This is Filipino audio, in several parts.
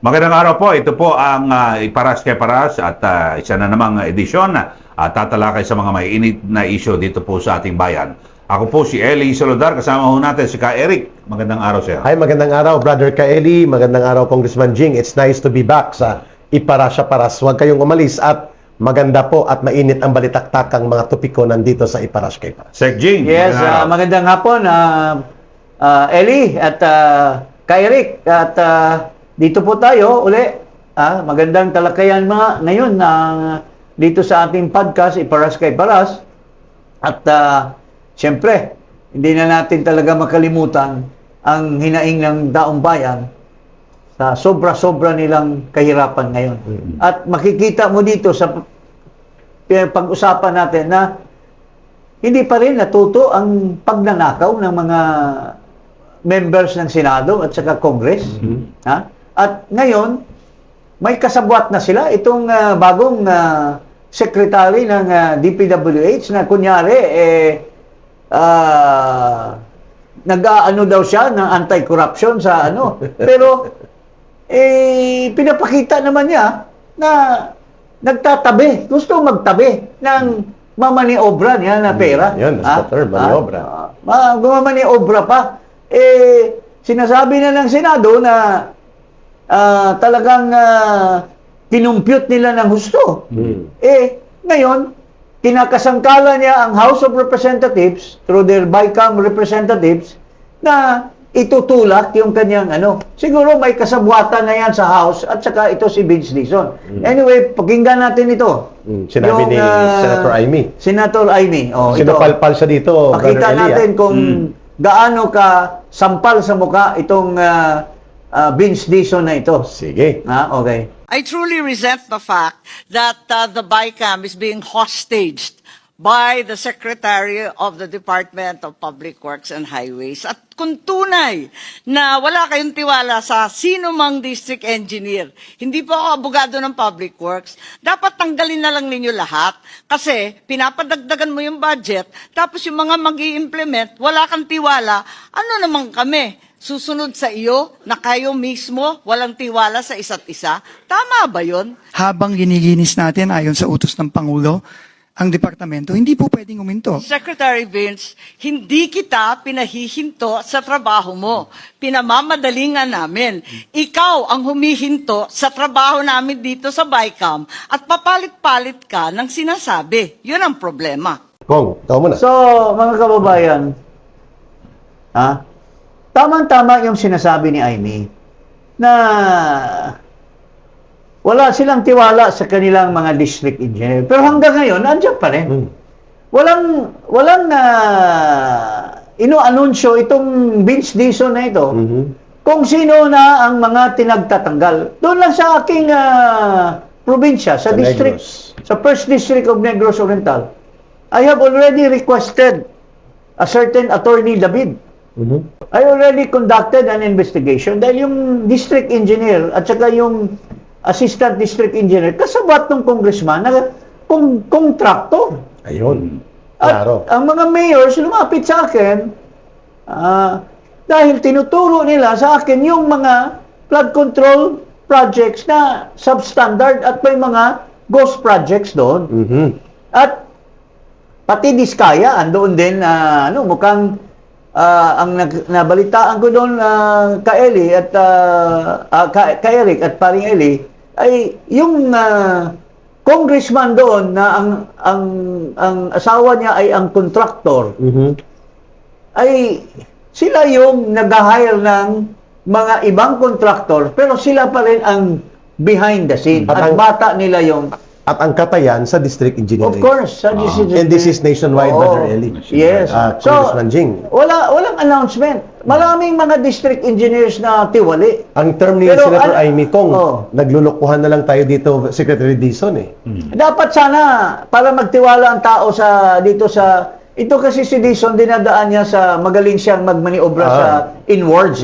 Magandang araw po. Ito po ang Iparas kay Paras at isa na namang edisyon tatalakay sa mga maiinit na isyu dito po sa ating bayan. Ako po si Eli Solodar, kasama ho natin si Ka Eric. Magandang araw sir. Hi, magandang araw Brother Ka Eli, magandang araw Congressman Jing. It's nice to be back sa Iparasya Paras. Huwag kayong umalis at maganda po at mainit ang balitaktakang mga topiko nandito sa Iparas kay Paras. Sec Jing. Yes, magandang hapon, Eli at Ka Eric. At dito po tayo uli. Magandang talakayan ngayon dito sa ating podcast, Iparas kay Paras. At siyempre, hindi na natin talaga makalimutan ang hinaing ng daong bayan sa sobra-sobra nilang kahirapan ngayon. At makikita mo dito sa pag-usapan natin na hindi pa rin natuto ang pagnanakaw ng mga members ng Senado at saka Congress. At ngayon, may kasabwat na sila itong bagong secretary ng DPWH na kunyari nag-aano daw siya ng anti-corruption sa ano. Pero pinapakita naman niya na nagtatabi, gusto magtabi ng mamaniobra niya na pera. Yan, that's the term, maniobra. Mamaniobra pa. Sinasabi na ng Senado na talagang kinumpute nila ng husto. Ngayon, kinakasangkala niya ang House of Representatives through their BICAM representatives na itutulak yung kanyang ano. Siguro may kasabwatan na yan sa House at saka ito si Vince Dizon. Anyway, pakinggan natin ito. Sinabi ni Senator Amy. Senator Amy. Sinapalpal siya dito, pakita Brother Eli. natin kung gaano ka sampal sa mukha itong Vince Dizon na ito. Sige. Okay. I truly resent the fact that the BICAM is being hostaged by the Secretary of the Department of Public Works and Highways. At kung tunay na wala kayong tiwala sa sino mang district engineer, hindi po ako abogado ng Public Works, dapat tanggalin na lang ninyo lahat kasi pinapadagdagan mo yung budget, tapos yung mga mag-i-implement, wala kang tiwala, ano naman kami? Susunod sa iyo na kayo mismo walang tiwala sa isa't isa? Tama ba yun? Habang ginilinis natin ayon sa utos ng Pangulo, ang departamento, hindi po pwedeng uminto. Secretary Vince, hindi kita pinahihinto sa trabaho mo. Pinamamadali nga namin. Ikaw ang humihinto sa trabaho namin dito sa BICAM at papalit-palit ka ng sinasabi. Yun ang problema. Kong, ikaw muna. So, mga kababayan, tamang-tama yung sinasabi ni Amy na wala silang tiwala sa kanilang mga district engineer. Pero hanggang ngayon, nandiyan pa rin. Walang ino-anunsyo itong Vince Dizon na ito kung sino na ang mga tinagtatanggal. Doon lang sa aking probinsya, sa district, sa 1st District of Negros Oriental, I have already requested a certain Attorney David. I already conducted an investigation dahil yung district engineer at saka yung assistant district engineer kasabot ng congressman na kontraktor. Ayun. At Klaro. ang mga mayors lumapit sa akin dahil tinuturo nila sa akin yung mga flood control projects na substandard at may mga ghost projects doon. At pati Diskaya andoon din mukhang ang nabalitaan ko doon ka Eli at ka Eric at paring Eli ay yung congressman doon na ang asawa niya ay ang contractor ay sila yung nag-hire ng mga ibang contractor pero sila pa rin ang behind the scene at bata nila yung At ang katayan sa district engineering. of course sa And this is nationwide, Brother Eli. Yes. Congressman Jing. Walang announcement. Maraming mga district engineers na tiwali. Ang term ni Pero Senator Amy Kong, naglulukuhan na lang tayo dito, Secretary Dizon Dapat sana para magtiwala ang tao dito sa ito kasi si Dizon dinadaan niya sa magaling siyang magmaniobra sa inwards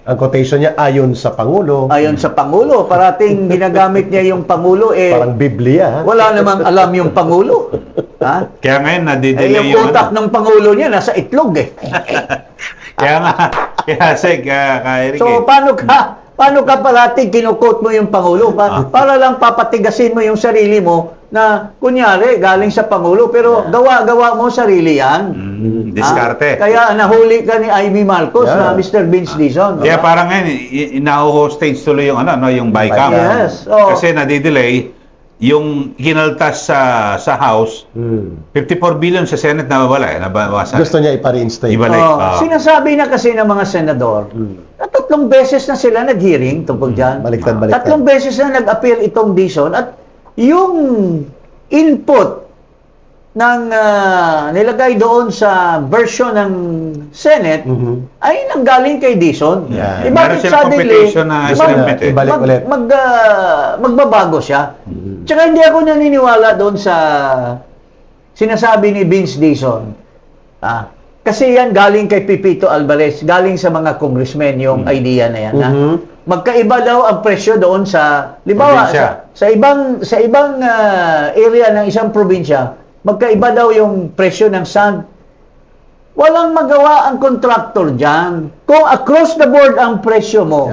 Ang quotation niya, ayon sa Pangulo. Ayon sa Pangulo, parating ginagamit niya yung Pangulo Parang Biblia. wala namang alam yung Pangulo. Kaya ngayon, nadidelay Yung utak ng Pangulo niya nasa itlog Kaya nga, Kaya, Sek, Eric, So, paano ka parati kinukot mo yung Pangulo? Para lang papatigasin mo yung sarili mo na, kunyari, galing sa Pangulo, pero gawa-gawa mo sarili yan. diskarte. Kaya nahuli ka ni Amy Marcos na Mr. Vince Dizon. Kaya parang ngayon, ina-hostage tuloy yung, yung BICAM. Yes. Oh. Kasi nadidelay, yung kinaltas sa House, 54 billion sa Senate nawawala, nabawasan. Gusto niya ipa-reinstate. Ibalik. Sinasabi na kasi ng mga senador, na 3 beses na sila nag-hearing tungkol dyan. Baliktad. 3 beses na nag-appeal itong Dizon at yung input ng nilagay doon sa version ng Senate ay nanggaling kay Dizon. Yeah. Meron silang computation na estimate, eh. Ibalik ulit. magbabago siya. Tsaka hindi ako naniniwala doon sa sinasabi ni Vince Dizon. Kasi yan galing kay Pipito Alvarez, galing sa mga congressmen yung idea na yan. Magkaiba daw ang presyo doon sa, libawa, Probinsya. sa ibang area ng isang probinsya, magkaiba daw yung presyo ng sand. Walang magawa ang contractor dyan. Kung across the board ang presyo mo,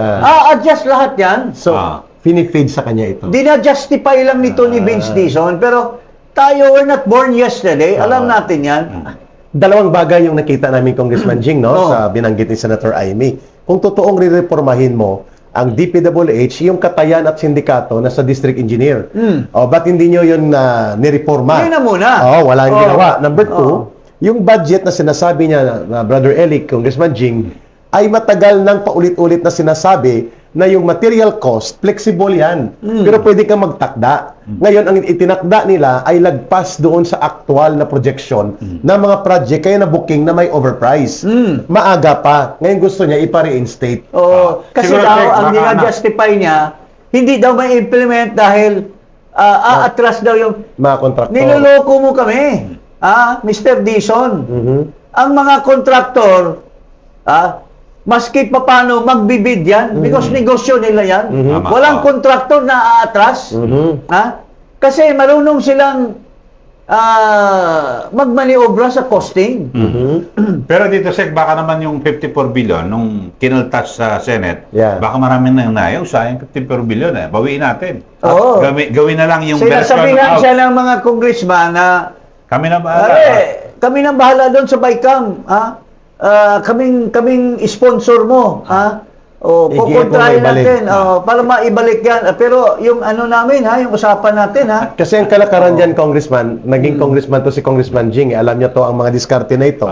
adjust lahat yan. So, finifeed sa kanya ito. Dina-justify lang nito ni Vince Dizon, pero tayo, we're not born yesterday. Alam natin yan. Dalawang bagay yung nakita namin Congressman Jing, no, sa binanggit ni Senator Amy. Kung totoong rireformahin mo ang DPWH, yung katayan at sindikato na sa district engineer. Ba't hindi nyo yun nireforma? Yun na muna. Walang ginawa. Number 2, yung budget na sinasabi niya na Brother Elic, Congressman Jing, ay matagal nang paulit-ulit na sinasabi na yung material cost, flexible yan. Pero pwede kang magtakda. Ngayon, ang itinakda nila ay lagpas doon sa actual na projection ng mga project, kaya na booking na may overprice. Maaga pa. Ngayon gusto niya ipa-reinstate. Kasi Siguro, daw, Sek, ang baka dina-justify niya, hindi daw may implement dahil aatras daw yung Mga kontraktor. niloloko mo kami. Mr. Dizon. Ang mga kontraktor, maski pa paano magbibid yan because negosyo nila yan. Tama. Walang kontraktor na aatras. Kasi marunong silang magmaniobra sa costing. Pero dito, Sek, baka naman yung 54 billion nung kinaltas sa Senate, Yeah. baka marami na yung naiusa, yung 54 billion, bawiin natin. Oo. Gawin na lang yung version Sinasabihan out. siya ng mga congressman na Kami na ba? kami nang bahala doon sa BICAM, kaming sponsor mo, pupuntahin Ibalik. natin, para maibalik yan. Pero yung ano namin, yung usapan natin, Kasi ang kalakaran dyan, Congressman, naging congressman to si Congressman Jing, alam niyo to ang mga diskarte na ito.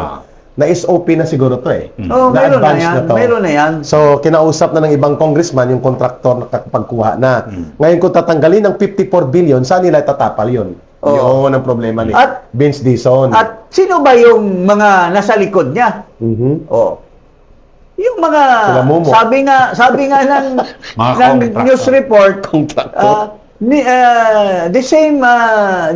Na SOP na siguro to meron na Na-advance yan, to. meron na yan. So, kinausap na ng ibang congressman yung kontraktor na pagkuha na. Ngayon, kung tatanggalin ng 54 billion, saan nila itatapal yun? Yun ang problema ni At- Vince Dizon. At sino ba yung mga nasa likod niya? Yung mga Sila Momo. sabi nga ng Mga ng contractor. news report, the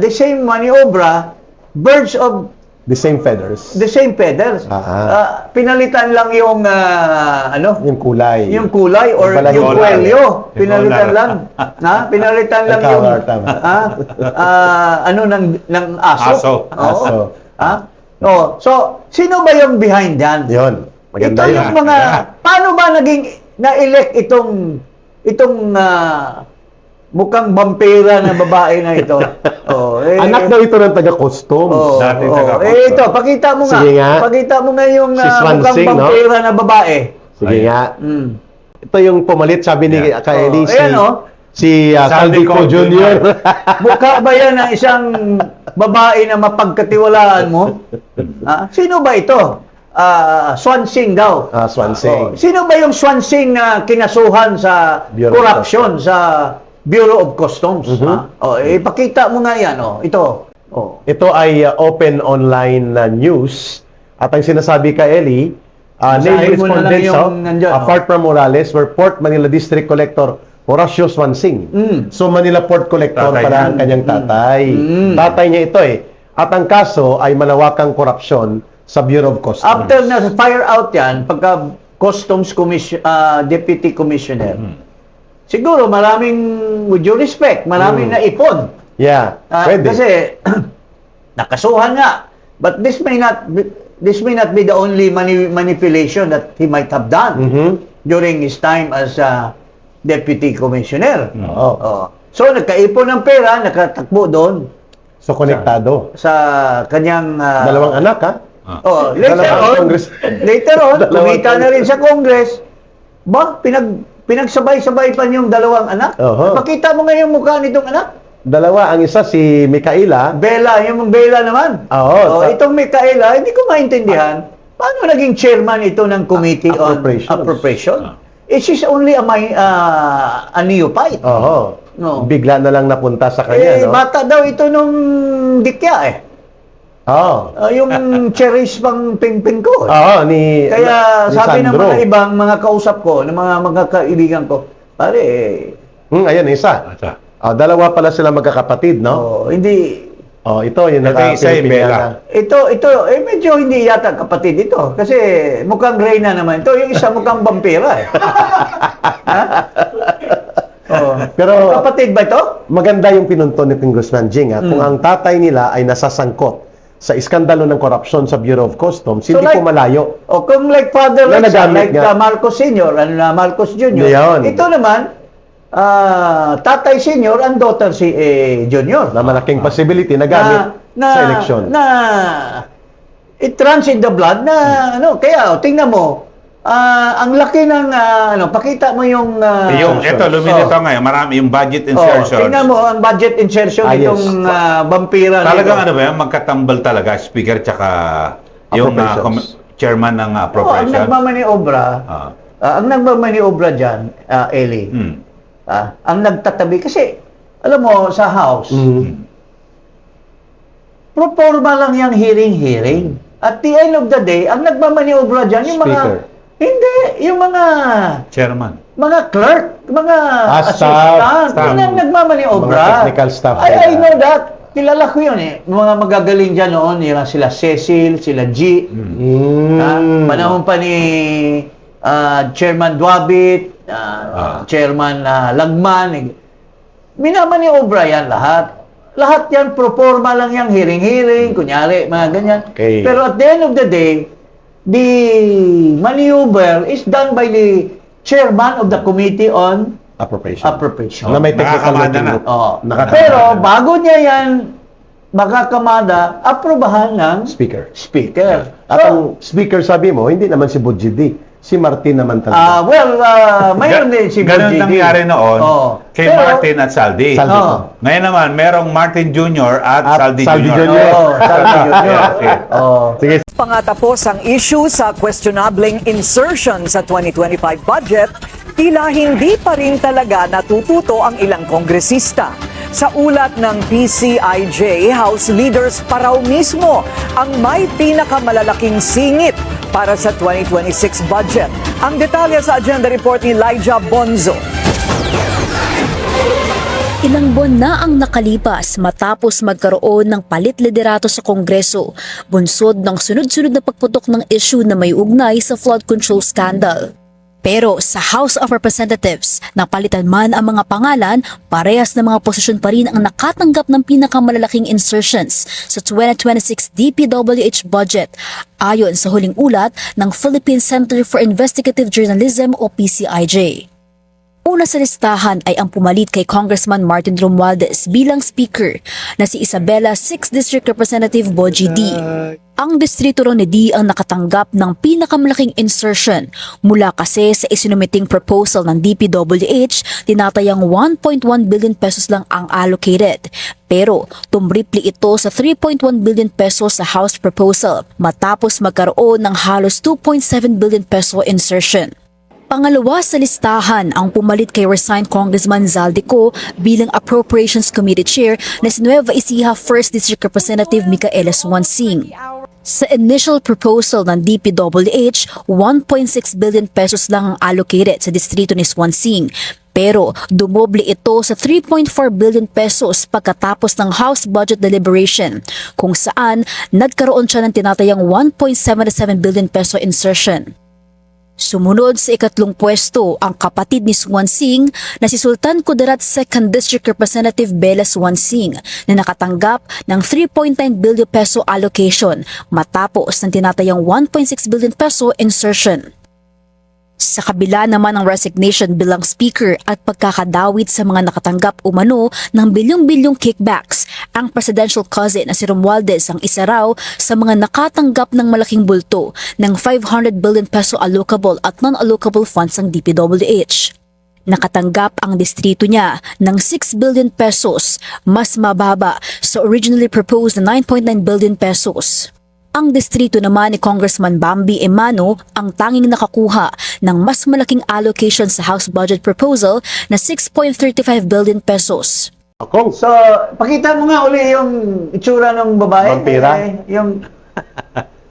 same maniobra, birds of The same feathers. the same feathers. Pinalitan lang yung Yung kulay. yung kulay or Yung pala yung yung kwelyo. color. Pinalitan Yung lang. Pinalitan lang Yung yung color, tama. ng aso. Aso. Oo. So, sino ba yung behind yan? Yun. Maganda Ito yun. yung mga, paano ba naging na-elect itong mukhang vampira na babae na ito? Anak daw ito ng taga-customs. Dati taga-customs. Ito, pakita mo nga. Sige nga. Pakita mo nga yung Si Swansea, mukhang no? vampira na babae. Sige nga. Ito yung pumalit, sabi ni Kaeli, Ayan, si Saldico Jr. Mukha ba yan ng isang babae na mapagkatiwalaan mo? Sino ba ito? Swansea daw. Swansea. Sino ba yung Swansea na kinasuhan sa Bureau of corruption sa Bureau of Customs? Ipakita mo nga yan. Ito. Ito ay open online news. At ang sinasabi ka, Eli, Basahin named mo na lang respondents yung nandyan, apart from Morales were Port Manila District Collector Horacio Swansing. So Manila Port Collector Tatay pala niya. ang kanyang tatay. Tatay niya ito At ang kaso ay malawakang korupsyon sa Bureau of Customs. After na fire out yan, pagka Customs Deputy Commissioner, siguro maraming, with due respect, maraming naipon. Yeah, pwede. Kasi nakasuhan nga. But this may not this may not be the only manipulation that he might have done during his time as deputy commissioner. Oo. Oh. So, nagkaipon ng pera, nakatakbo doon So, konektado. sa kanyang... Dalawang anak, ha? Oh, later Dalawang on, Congress. kumita na rin sa Congress. Ba, pinagsabay-sabay pa niyong dalawang anak. Oho. Pakita mo ngayon mukha nitong anak. Dalawa, ang isa si Micaela. Bella, yung Bella naman. Oo. Itong Micaela, hindi ko maintindihan. Paano naging chairman ito ng Committee on Appropriations. Appropriation? She's only a neophyte. Oo. No. Bigla na lang napunta sa kanya, no? Bata daw ito nung dikya Oo. yung cherish pang pingping ko. Oo, ni Kaya ni sabi ng Sandro. mga ibang mga kausap ko, ng mga kaibigan ko, pare, Ayan, isa. Dalawa pala sila magkakapatid, no? hindi, Ito, yung Ito, isa yung Bella. ito, medyo hindi yata kapatid ito. Kasi mukhang Reyna naman ito. Yung isa mukhang vampira Ha? Pero Kapatid ba ito? maganda yung pinunto ni Congressman Jing, ha? Kung ang tatay nila ay nasasangkot sa iskandalo ng korupsyon sa Bureau of Customs, hindi like- po malayo. O kung like Father Na Rex, nagamit like nga. Marcos Sr., Marcos Jr. Ngayon. Ito naman, Tatay Sr. and Daughter si Jr. Na malaking possibility na gamit sa eleksyon. It runs in the blood na kaya tingnan mo ang laki ng pakita mo yung Ito, luminito ngayon. Marami yung budget insertion. tingnan mo ang budget insertion Yes. nitong vampira Talagang nito. ano ba yan? Magkatambal talaga. Speaker tsaka yung Appropriations. chairman ng ang appropriation. nagmamaniobra ang nagmamaniobra diyan Eli ang nagtatabi kasi alam mo sa house proforma lang yung hearing at the end of the day ang nagmamaniobra diyan yung mga Speaker. hindi yung mga Chairman. clerk, mga staff. assistant, yun ang nagmamaniobra. Mga technical staff I nila. know that. Kilala ko yun Mga magagaling dyan noon, yun sila Cecil, sila G. Panahon pa ni Chairman Duabit, Chairman Lagman. Minamaniobra yan lahat. Lahat yan, proforma lang yung hearing, kunyari, mga ganyan. Okay. Pero at the end of the day, the maneuver is done by the chairman of the Committee on Appropriation. Appropriation. Na may technical Nakakamada working na. group. Oo. Nakakamada Pero na. bago niya yan makakamada, aprobahan ng Speaker. speaker. At ang speaker, sabi mo, hindi naman si Budjidi. Si Martin naman talaga. Mayroon din si Ganun Budjidi. nangyari noon kay Pero- Martin at Saldi. Saldi. Oo. Ngayon naman, merong Martin Jr. at Saldi Saldi Jr. Jr. Saldi Jr. Yes, yes. Sige, Pangatapos ang issue sa questionableng insertion sa 2025 budget, tila hindi pa rin talaga natututo ang ilang kongresista. Sa ulat ng PCIJ, House leaders pa raw mismo ang may pinakamalalaking singit para sa 2026 budget. Ang detalye sa agenda report ni Elijah Bonzo. Ilang buwan na ang nakalipas matapos magkaroon ng palit liderato sa Kongreso, bunsod ng sunod-sunod na pagputok ng issue na may ugnay sa flood control scandal. Pero sa House of Representatives, napalitan man ang mga pangalan, parehas na mga posisyon pa rin ang nakatanggap ng pinakamalalaking insertions sa 2026 DPWH budget, ayon sa huling ulat ng Philippine Center for Investigative Journalism o PCIJ. Una sa listahan ay ang pumalit kay Congressman Martin Romualdez bilang Speaker na si Isabela 6th District Representative Boji D. Ang distrito ron ni D ang nakatanggap ng pinakamalaking insertion mula kasi sa isinumiting proposal ng DPWH, tinatayang 1.1 billion pesos lang ang allocated. Pero tumripli ito sa 3.1 billion pesos sa House proposal matapos magkaroon ng halos 2.7 billion peso insertion. Pangalawa sa listahan ang pumalit kay resigned Congressman Zaldico bilang Appropriations Committee Chair na si Nueva Ecija 1st District Representative Micaela Swansing. Sa initial proposal ng DPWH, 1.6 billion pesos lang ang allocated sa distrito ni Swansing. Pero dumoble ito sa 3.4 billion pesos pagkatapos ng House Budget Deliberation, kung saan nagkaroon siya ng tinatayang 1.77 billion peso insertion. Sumunod sa ikatlong pwesto ang kapatid ni Swansing na si Sultan Kudarat 2nd District Representative Bella Swansing na nakatanggap ng 3.9 billion peso allocation matapos ng tinatayang 1.6 billion peso insertion. Sa kabila naman ng resignation bilang speaker at pagkakadawit sa mga nakatanggap umano ng bilyong-bilyong kickbacks, ang presidential cousin na si Romualdez ang isa raw sa mga nakatanggap ng malaking bulto ng 500 billion peso allocable at non-allocable funds ng DPWH. Nakatanggap ang distrito niya ng 6 billion pesos, mas mababa sa originally proposed na 9.9 billion pesos. Ang distrito naman ni Congressman Bambi Emano ang tanging nakakuha ng mas malaking allocation sa House Budget Proposal na 6.35 billion pesos. Kung So, pakita mo nga uli yung itsura ng babae. Vampira? Yung...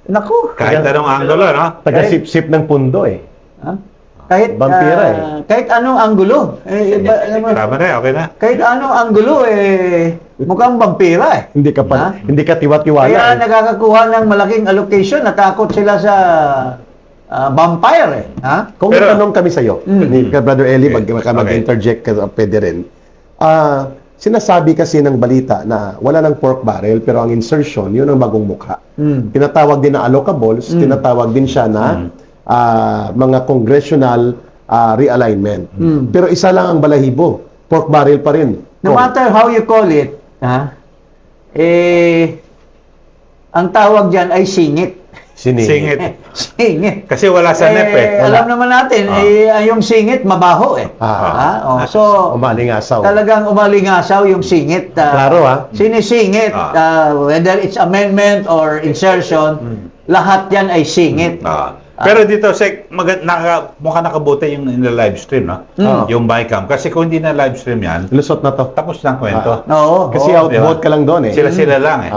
Naku. Kahit anong anggulo, no? taga-sip-sip ng pundo eh. Ha? Kahit, Vampira kahit anong anggulo. Alam mo, Tama na, okay na. kahit anong anggulo, mukhang vampira eh. Hindi ka Ha? hindi ka tiwa-tiwala. Kaya eh. nakakakuha ng malaking allocation, natakot sila sa vampire eh. Ha? Kung Pero- may tanong kami sa iyo, ni Brother Eli, Okay. mag-interject ka, pwede rin. Sinasabi kasi ng balita na wala ng pork barrel pero ang insertion, yun ang bagong mukha. Tinatawag din na allocables, tinatawag din siya na mga congressional realignment. Pero isa lang ang balahibo, pork barrel pa rin. No matter how you call it, ha? Ang tawag dyan ay singit. Singit. Singit. Kasi wala sa NEP eh. Alam naman natin, yung singit mabaho eh. So, Umalingasaw. talagang umalingasaw yung singit. Klaro, ha? Sinisingit, whether it's amendment or insertion, lahat yan ay singit. Pero dito, Sek, mukhang nakabuti yung in the live stream, no? Yung Bicam. Kasi kung hindi na live stream yan, Lusot na to. tapos na ang kwento. Oo. Kasi oo. outvote ka lang doon eh. Sila-sila lang eh.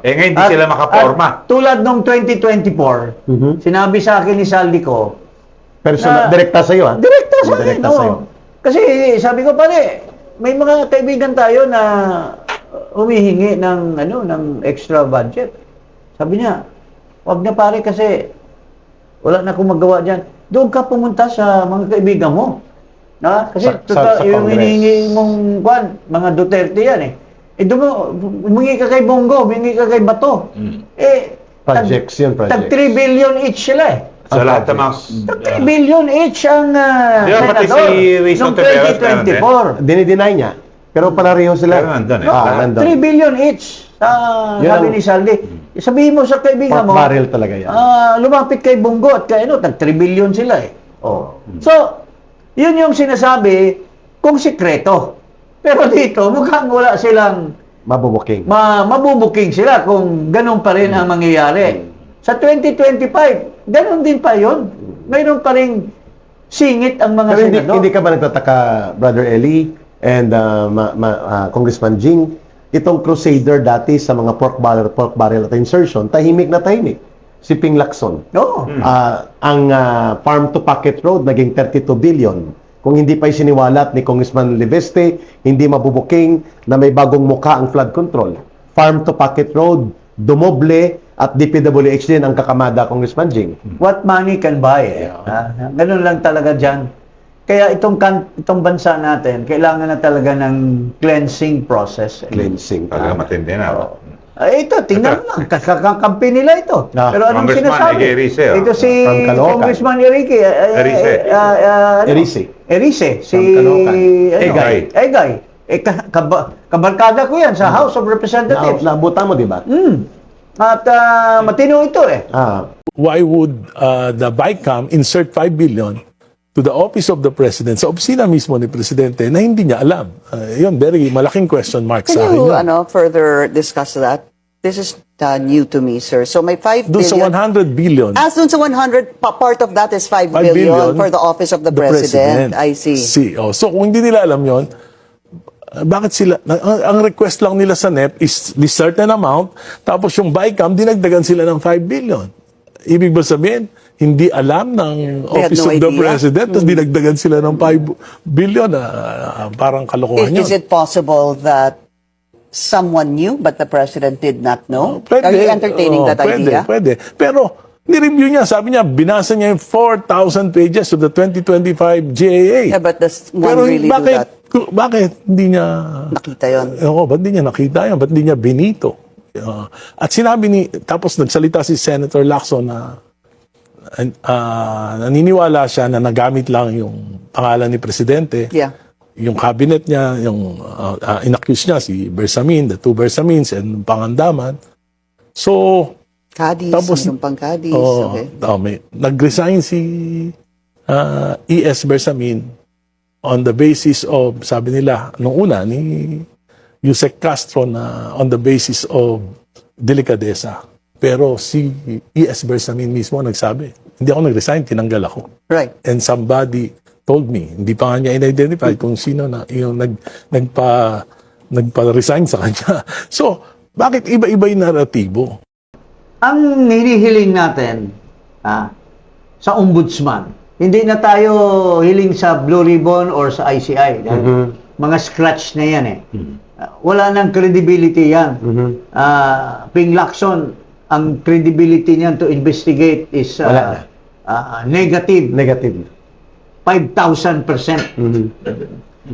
Eh ngayon, hindi sila makaporma. At tulad nung 2024, sinabi sa akin ni Saldi ko, Personal, direkta sa iyo, ha? direkta sa akin, Direkta no? sa'yo. Kasi sabi ko, pare, may mga kaibigan tayo na humihingi ng extra budget. Sabi niya, wag na pare kasi wala na akong magawa dyan. Doon ka pumunta sa mga kaibigan mo. Na? Kasi Sa yung Congress. hinihingi mong mga Duterte yan eh. Doon mo, humingi ka kay Bongo, humingi ka kay Bato. Projects yun, Tag projects. 3 billion each sila eh. Sa lahat ng mga... Tag 3 billion each ang Di ba, pati senador si Rizzo noong Teveros meron din? 2024. Dinideny niya. Pero palareho sila. Pero nandun eh. Nandun. 3 billion each. Yun Sabi ang- ni Saldi. Sabihin mo sa kaibigan Pork mo, barrel talaga yan. lumapit kay Bongo at kay tag 3 billion sila eh. So, yun yung sinasabi kung sikreto. Pero dito, mukhang wala silang Mabubuking. mabubuking sila kung ganun pa rin ang mangyayari. Sa 2025, ganun din pa yun. Mayroon pa rin singit ang mga Pero senador. hindi ka ba nagtataka, Brother Eli and Congressman Jing, itong crusader dati sa mga pork barrel at insertion, tahimik na tahimik. Si Ping Lacson. Oo. Ang farm to pocket road naging 32 billion. Kung hindi pa isiniwalat ni Congressman Leveste, hindi mabubuking na may bagong mukha ang flood control. Farm to pocket road, dumoble at DPWH din ang kakamada, Congressman Jing. What money can buy. Ganun lang talaga dyan. Kaya itong bansa natin, kailangan na talaga ng cleansing process. Cleansing. Talaga matindi na. Ito, tingnan mo lang. Kakampi nila ito. Pero anong Congressman sinasabi? Erice, Ito si From Caloocan. Congressman Erice. Erice. Erice. Si From Caloocan. Egay. Kabarkada ko yan sa House of Representatives. Naabutan mo, di ba? At matino ito eh. Why would the BICAM insert 5 billion to the office of the president, sa opisina mismo ni presidente na hindi niya alam? Yun, very malaking question mark sa Can akin. you yun. further discuss that? This is new to me, sir. So may 5 Doon sa billion. 100 billion, As dun sa 100, part of that is 5 5 billion for the office of the president. I see. So kung hindi nila alam yon, bakit sila, ang request lang nila sa NEP is this certain amount, tapos yung BICAM, dinagdagan sila ng 5 billion. Ibig ba sabihin, hindi alam ng They had office no of the idea. president, tapos dinagdagan sila ng 5 billion, parang kalokohan yun. Is it possible that someone knew but the president did not know? Pwede. Are you entertaining that pwede, idea? Pwede. Pero Ni-review niya, sabi niya, binasa niya yung 4,000 pages of the 2025 GAA. Yeah, but does one Pero really do that? bakit hindi niya Nakita yon. ba't hindi niya nakita yan? Ba't hindi niya binito? At sinabi tapos nagsalita si Senator Lacson na naniniwala siya na nagamit lang yung pangalan ni Presidente. Yeah. Yung cabinet niya, yung inaccuse niya si Bersamin, the two Bersamins and Pangandaman. So, Kadis, tapos, mayroong pang Kadis. oh, Okay. nag-resign si E.S. Bersamin on the basis of, sabi nila, nung una, ni Yusek Castro na on the basis of delikadesa. Pero si E.S. Bersamin mismo nagsabi, hindi ako nag-resign, tinanggal ako. Right. And somebody told me, hindi pa nga niya in-identify kung sino na yung nagpa-resign sa kanya. So, bakit iba-iba yung naratibo? Ang hinihiling natin sa ombudsman, hindi na tayo hiling sa Blue Ribbon or sa ICI. Dahil mga scratch na yan eh. Wala nang credibility yan. Ping Lacson, ang credibility niyan to investigate is Wala negative. Negative. 5,000%.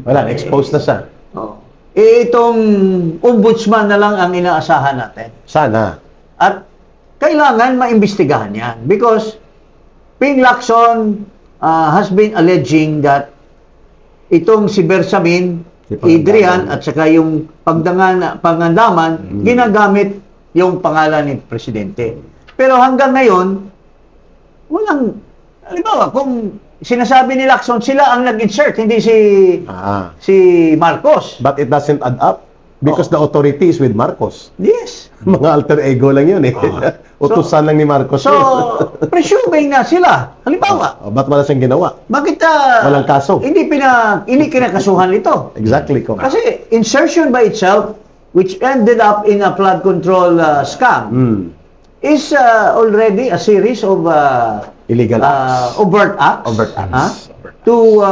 Wala, exposed na siya. Oh. Itong ombudsman na lang ang inaasahan natin. Sana. At kailangan maimbestigahan yan because Ping Lacson has been alleging that itong si Bersamin, Si Pangandaman. Adrian at saka yung Pangandaman ginagamit yung pangalan ni Presidente. Pero hanggang ngayon, walang, halimbawa, kung sinasabi ni Lacson, sila ang nag-insert, hindi si Marcos. But it doesn't add up because the authority is with Marcos. Yes. Mga alter ego lang yun eh. Utusan lang ni Marcos. So, presuming na sila. Halimbawa, Ba't wala siyang ginawa? bakit Walang kaso. hindi kinakasuhan ito? Exactly. Ko. Kasi insertion by itself, which ended up in a flood control scam, is already a series of Illegal acts. overt acts, Overt acts. to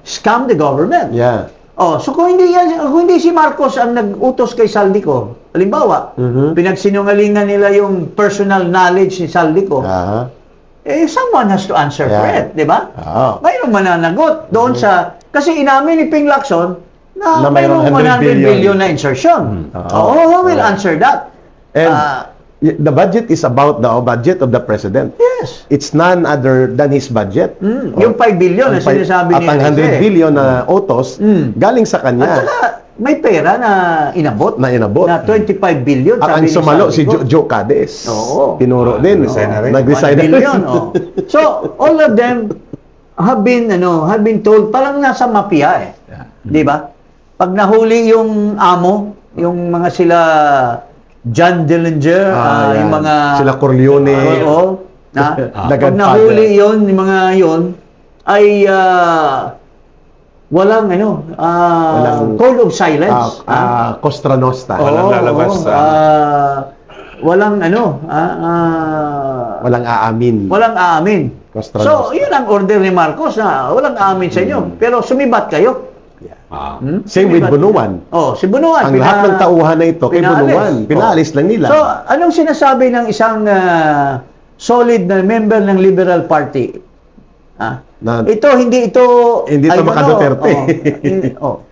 scam the government. Yeah. Oh, so kung hindi si Marcos ang nag-utos kay Saldico, halimbawa, pinagsinungalingan nila yung personal knowledge ni Saldico, someone has to answer for Yeah. it, di ba? Oo. Mayroong mananagot doon sa, kasi inamin ni Ping Lacson na Na mayroong mayroong 100 100 billion na insertion. Who will answer that? And the budget is about the budget of the president. Yes. It's none other than his budget. Yung 5 billion na sinasabi At ang 100 billion na utos, galing sa At kanya saka, may pera na inabot. na inabot. Na 25 billion. At ang sabi ni sumalo si Saldico. Joe Cades. Oo. Tinuro din. nag-resign na rin. Nag-resign 1 na rin. billion. So, all of them have been told, parang nasa mafia eh. Di ba? Pag nahuli yung amo, yung mga sila John Dillinger, yan. yung mga Sila Corleone. Oo. Pag Godfather. nahuli yon, yung mga yon ay walang code of silence. Costa Nostra. Walang lalabas sa... Walang Walang aamin. walang aamin. Costa So, Nostra. yun ang order ni Marcos na walang aamin sa inyo. Pero sumibat kayo. Same with Bunuan. Oh, si Bunuan. Ang lahat ng tauhan na ito kay pinaalis. Bunuan. Pinaalis lang nila. So, anong sinasabi ng isang solid na member ng Liberal Party? Na- Hindi ito Hindi I ito don't maka know. Duterte.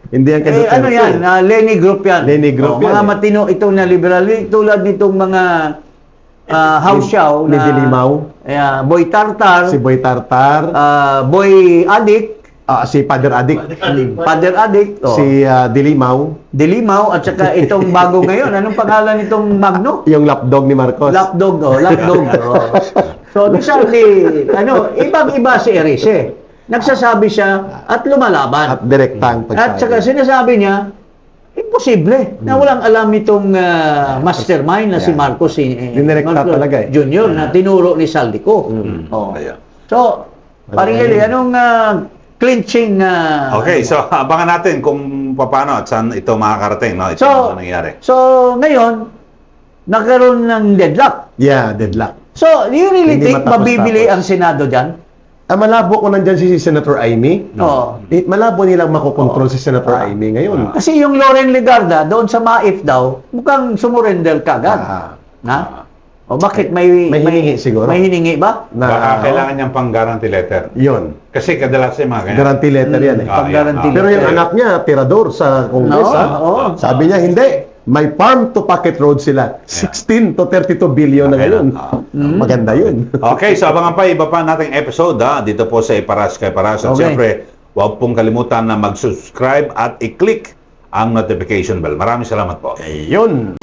Hindi yan kay Duterte. Ano yan? Lenny Group yan. Lenny Group yan, Mga eh. matino itong na liberal. Tulad nitong mga house show Ni Dilimaw. Boy Tartar, Si Boy Tartar. Boy Adik, Si Father Adik. Father Adik, Si Dilimaw. Dilimaw, at saka itong bago ngayon. Anong pangalan nitong Magno? Yung lapdog ni Marcos. Lapdog. So, these are ibang-iba si Erice. Nagsasabi siya at lumalaban. At direktang At saka sinasabi niya, imposible na walang alam itong mastermind na si Marcos Dinirekta Marcos talaga eh. Junior na tinuro ni Saldico. So, paring Eli, anong clinching Okay, so abangan natin kung paano at saan ito makakarating, no? Ito ang nangyayari. So, ngayon, nagkaroon ng deadlock. Yeah, deadlock. So, do you really Hindi think matapos-tapos. mabibili ang Senado dyan? Malabo ko nandyan si Senator Amy. Oo. Malabo nilang makokontrol si Senator Amy ngayon. Kasi yung Loren Legarda, doon sa MAIF daw, mukhang sumurrender kagad. Ah. Na? O bakit may May hiningi siguro. May hiningi ba? Na, Baka kailangan niyang pang guarantee letter. Yun. Kasi kadalasan yung mga ganyan. Guarantee letter yan eh. Pag-guarantee Pero yung letter. anak niya, tirador sa Congress. Oo, ha? oo. Sabi niya, hindi. May farm to pocket road sila. 16 to 32 billion na ngayon. Maganda yun. Okay, so abangan pa iba pa nating episode dito po sa Iparas kay Paras. At Okay. siyempre, huwag pong kalimutan na mag-subscribe at i-click ang notification bell. Maraming salamat po. Ayun.